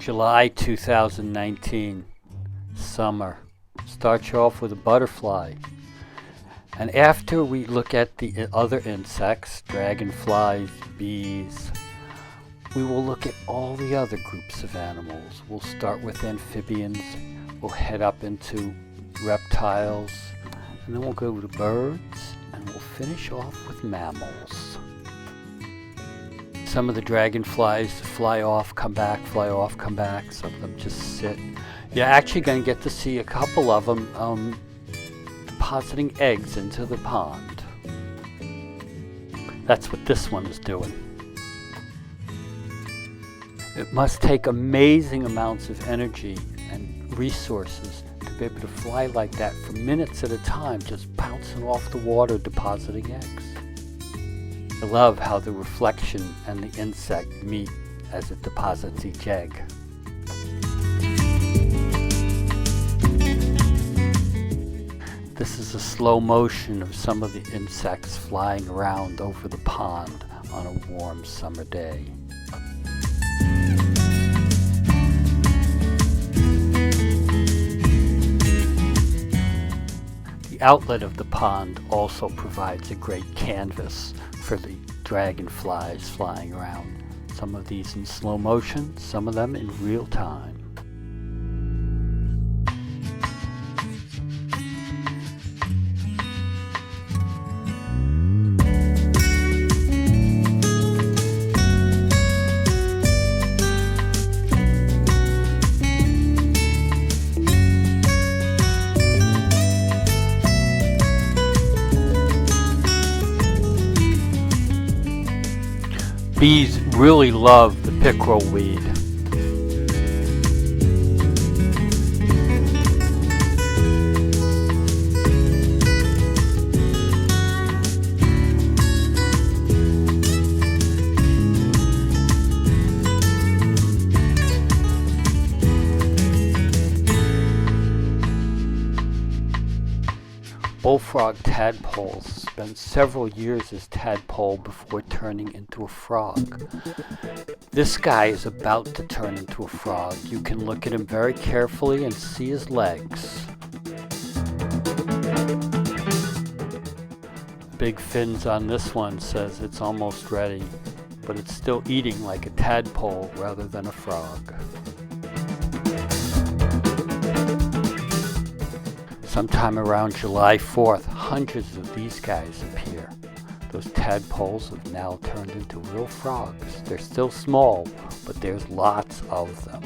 July 2019, summer. Starts you off with a butterfly. And after we look at the other insects, dragonflies, bees, we will look at all the other groups of animals. We'll start with amphibians, we'll head up into reptiles, and then we'll go to birds, and we'll finish off with mammals. Some of the dragonflies fly off, come back, fly off, come back. Some of them just sit. You're actually going to get to see a couple of them depositing eggs into the pond. That's what this one is doing. It must take amazing amounts of energy and resources to be able to fly like that for minutes at a time, just bouncing off the water, depositing eggs. I love how the reflection and the insect meet as it deposits each egg. This is a slow motion of some of the insects flying around over the pond on a warm summer day. The outlet of the pond also provides a great canvas for the dragonflies flying around. Some of these in slow motion, some of them in real time. Bees really love the pickerel weed. Bullfrog tadpoles spend several years as tadpole before turning into a frog. This guy is about to turn into a frog. You can look at him very carefully and see his legs. Big fins on this one says it's almost ready, but it's still eating like a tadpole rather than a frog. Sometime around July 4th, hundreds of these guys appear. Those tadpoles have now turned into real frogs. They're still small, but there's lots of them.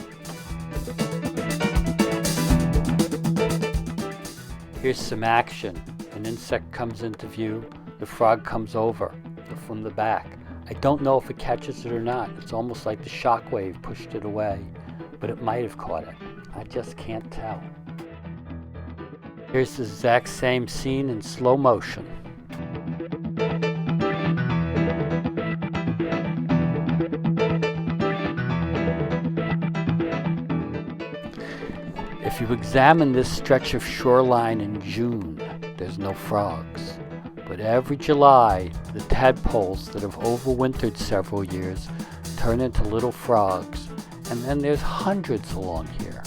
Here's some action. An insect comes into view, the frog comes over from the back. I don't know if it catches it or not. It's almost like the shock wave pushed it away, but it might have caught it. I just can't tell. Here's the exact same scene in slow motion. If you examine this stretch of shoreline in June, there's no frogs. But every July, the tadpoles that have overwintered several years turn into little frogs, and then there's hundreds along here.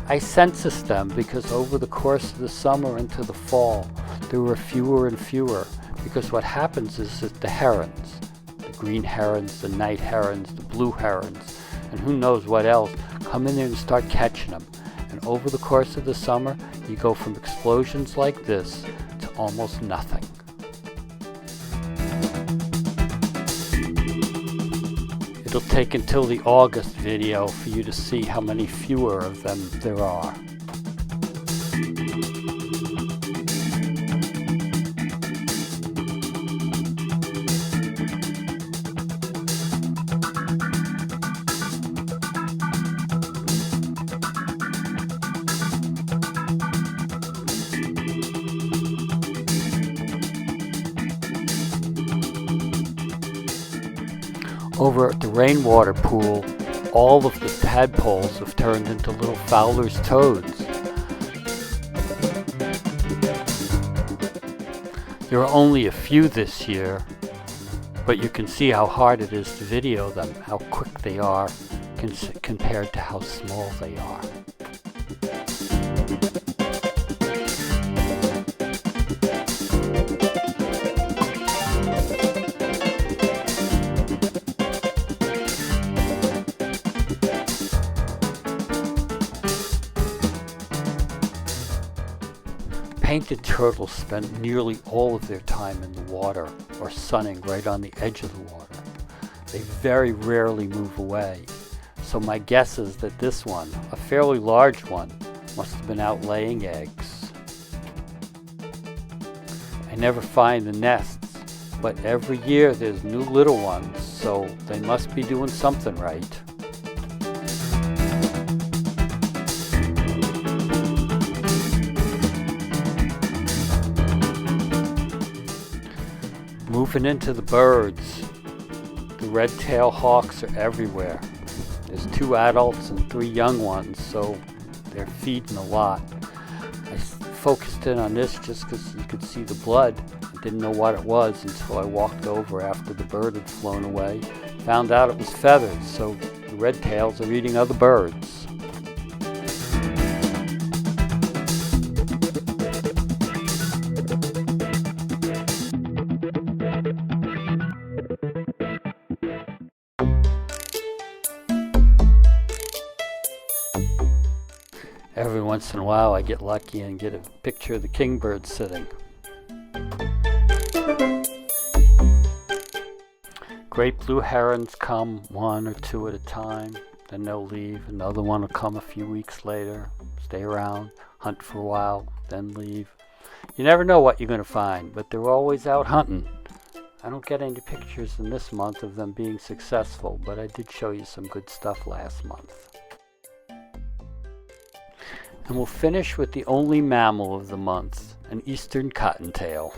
I censused them because over the course of the summer into the fall, there were fewer and fewer, because what happens is that the herons, the green herons, the night herons, the blue herons, and who knows what else, come in there and start catching them. And over the course of the summer, you go from explosions like this to almost nothing. It'll take until the August video for you to see how many fewer of them there are. Over at the rainwater pool, all of the tadpoles have turned into little Fowler's toads. There are only a few this year, But you can see how hard it is to video them, how quick they are compared to how small they are. Painted turtles spend nearly all of their time in the water or sunning right on the edge of the water. They very rarely move away. So my guess is that this one, a fairly large one, must have been out laying eggs. I never find the nests, but every year there's new little ones, so they must be doing something right. Moving into the birds, the red-tail hawks are everywhere. There's 2 adults and 3 young ones, so they're feeding a lot. I focused in on this just because you could see the blood. I didn't know what it was until I walked over after the bird had flown away. Found out it was feathers, so the red-tails are eating other birds. Every once in a while I get lucky and get a picture of the kingbird sitting. Great blue herons come 1 or 2 at a time, then they'll leave. Another one will come a few weeks later, stay around, hunt for a while, then leave. You never know what you're going to find, but they're always out hunting. I don't get any pictures in this month of them being successful, but I did show you some good stuff last month. And we'll finish with the only mammal of the month, an eastern cottontail.